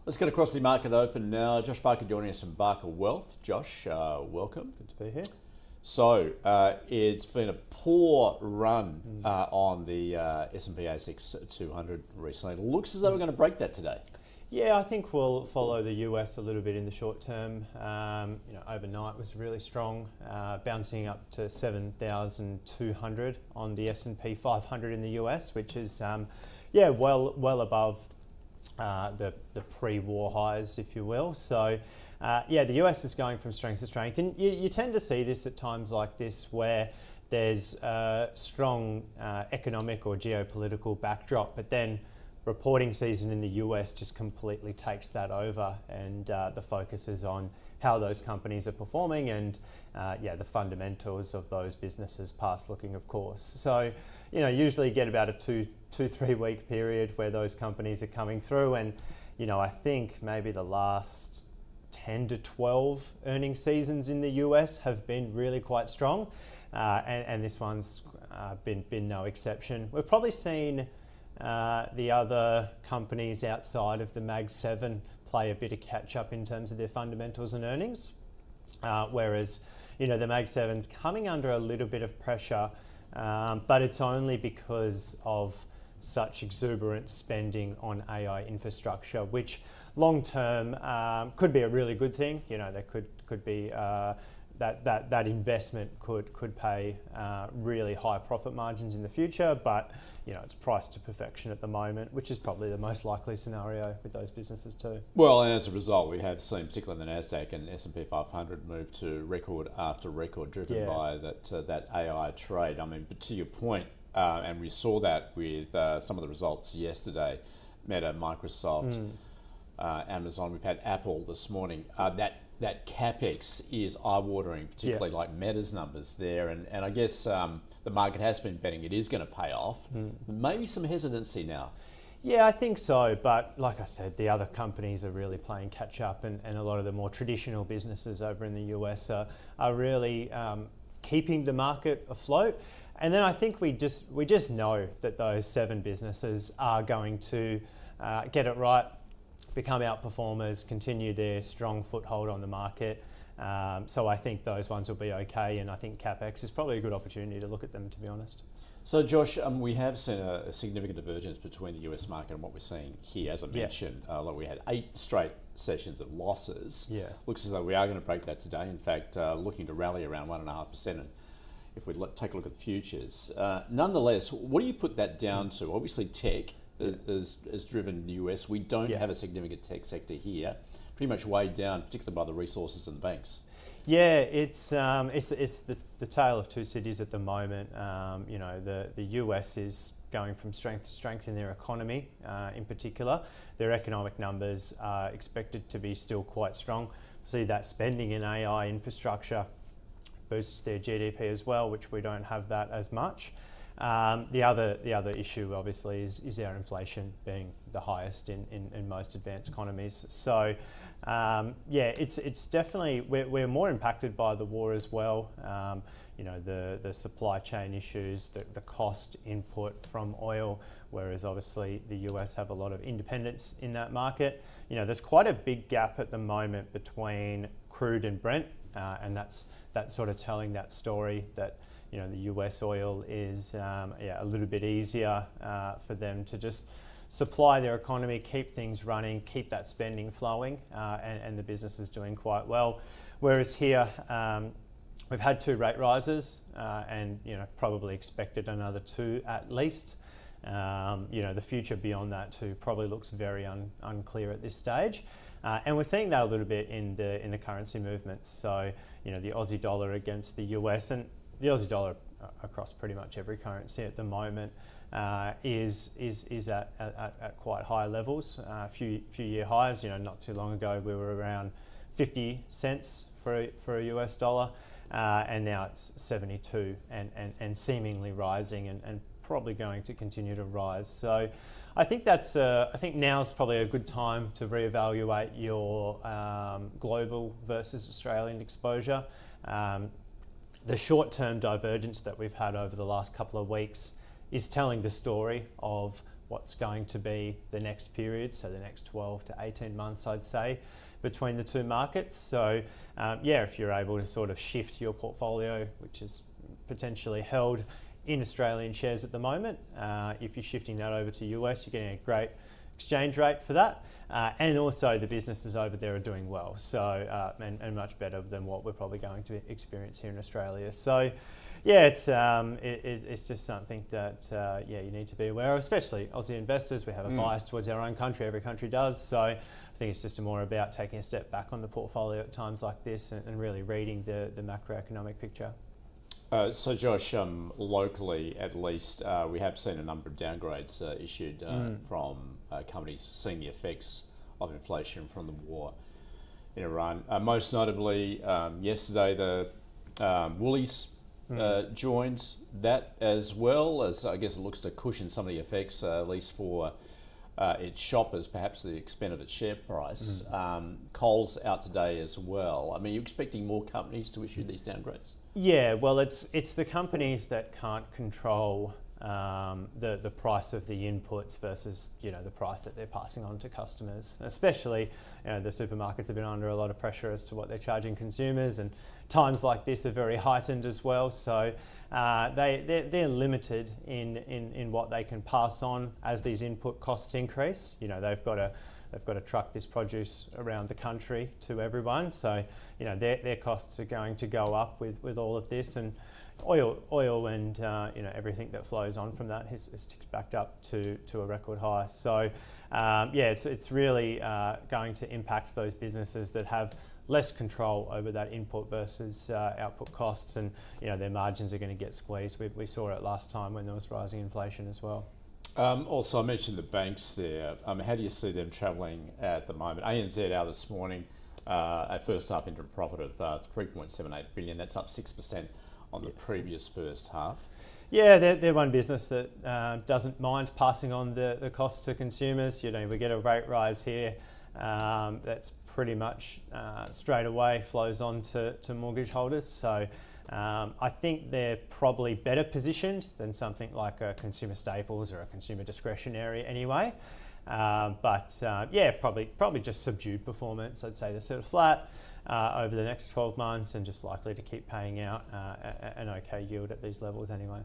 Let's get across the market open now. Josh Barker joining us from Barker Wealth. Josh, welcome. Good to be here. So it's been a poor run on the S&P ASX 200 recently. It looks as though we're going to break that today. Yeah, I think we'll follow the US a little bit in the short term. Overnight was really strong, bouncing up to 7,200 on the S&P 500 in the US, which is well above the pre-war highs, if you will. So the US is going from strength to strength, and you tend to see this at times like this where there's a strong economic or geopolitical backdrop, but then reporting season in the US just completely takes that over, and the focus is on how those companies are performing and the fundamentals of those businesses past looking, of course. So, usually you get about a 2-3 week period where those companies are coming through, and I think maybe the last 10 to 12 earnings seasons in the US have been really quite strong, and this one's been no exception. We've probably seen the other companies outside of the Mag 7 play a bit of catch up in terms of their fundamentals and earnings, whereas the Mag 7's coming under a little bit of pressure, but it's only because of such exuberant spending on AI infrastructure, which long term could be a really good thing. There could be that investment could pay really high profit margins in the future, but it's priced to perfection at the moment, which is probably the most likely scenario with those businesses too. Well, and as a result, we have seen, particularly in the Nasdaq and S&P 500, move to record after record, driven by that AI trade. I mean, but to your point, and we saw that with some of the results yesterday, Meta, Microsoft, Amazon. We've had Apple this morning. That capex is eye-watering, particularly like Meta's numbers there, and I guess the market has been betting it is going to pay off. Maybe some hesitancy now. Yeah, I think so, but like I said, the other companies are really playing catch up, and a lot of the more traditional businesses over in the US are really keeping the market afloat. And then I think we just know that those 7 businesses are going to get it right, become outperformers, continue their strong foothold on the market. So I think those ones will be okay, and I think CapEx is probably a good opportunity to look at them, to be honest. So Josh, we have seen a significant divergence between the US market and what we're seeing here. As I mentioned, we had 8 straight sessions of losses. Looks as though we are going to break that today. In fact, looking to rally around 1.5%. And if we take a look at the futures, nonetheless, what do you put that down to? Obviously, tech has driven the US. We don't have a significant tech sector here. Pretty much weighed down, particularly by the resources and the banks. Yeah, it's the tale of two cities at the moment. The US is going from strength to strength in their economy, in particular. Their economic numbers are expected to be still quite strong. See that spending in AI infrastructure boosts their GDP as well, which we don't have that as much. The other issue, obviously, is our inflation being the highest in most advanced economies. So, it's definitely we're more impacted by the war as well. The supply chain issues, the cost input from oil, whereas obviously the US have a lot of independence in that market. There's quite a big gap at the moment between crude and Brent, and that's sort of telling that story that the US oil is a little bit easier for them to just supply their economy, keep things running, keep that spending flowing, and the business is doing quite well. Whereas here, we've had 2 rate rises, and probably expected another 2 at least. The future beyond that too probably looks very unclear at this stage. And we're seeing that a little bit in the currency movements. So, the Aussie dollar against the US, and the Aussie dollar across pretty much every currency at the moment is at quite high levels, a few year highs. Not too long ago we were around 50 cents for a US dollar, and now it's 72 and seemingly rising and probably going to continue to rise. So I think now's probably a good time to reevaluate your global versus Australian exposure. The short-term divergence that we've had over the last couple of weeks is telling the story of what's going to be the next period, so the next 12 to 18 months, I'd say, between the two markets. So if you're able to sort of shift your portfolio, which is potentially held in Australian shares at the moment, if you're shifting that over to US, you're getting a great exchange rate for that, and also the businesses over there are doing well, so and much better than what we're probably going to experience here in Australia. So it's just something that you need to be aware of, especially Aussie investors. We have a bias towards our own country, every country does, so I think it's just more about taking a step back on the portfolio at times like this and really reading the macroeconomic picture. So Josh, locally at least, we have seen a number of downgrades issued from companies seeing the effects of inflation from the war in Iran. Most notably, yesterday the Woolies joined that, as well as, I guess it looks to cushion some of the effects, at least for its shoppers, perhaps to the extent of its share price. Coles out today as well. I mean, are you expecting more companies to issue these downgrades? Yeah, well, it's the companies that can't control the price of the inputs versus the price that they're passing on to customers. Especially, the supermarkets have been under a lot of pressure as to what they're charging consumers, and times like this are very heightened as well. So they're limited in what they can pass on as these input costs increase. They've got to truck this produce around the country to everyone, so their costs are going to go up with all of this, and oil and everything that flows on from that has ticked back up to a record high. So it's really going to impact those businesses that have less control over that input versus output costs, and their margins are going to get squeezed. We saw it last time when there was rising inflation as well. Also, I mentioned the banks there. How do you see them travelling at the moment? ANZ out this morning, a first half interim profit of 3.78 billion. That's up 6% on the previous first half. Yeah, they're one business that doesn't mind passing on the costs to consumers. We get a rate rise here that's pretty much straight away flows on to mortgage holders. So I think they're probably better positioned than something like a consumer staples or a consumer discretionary anyway. But probably just subdued performance. I'd say they're sort of flat over the next 12 months and just likely to keep paying out an okay yield at these levels anyway.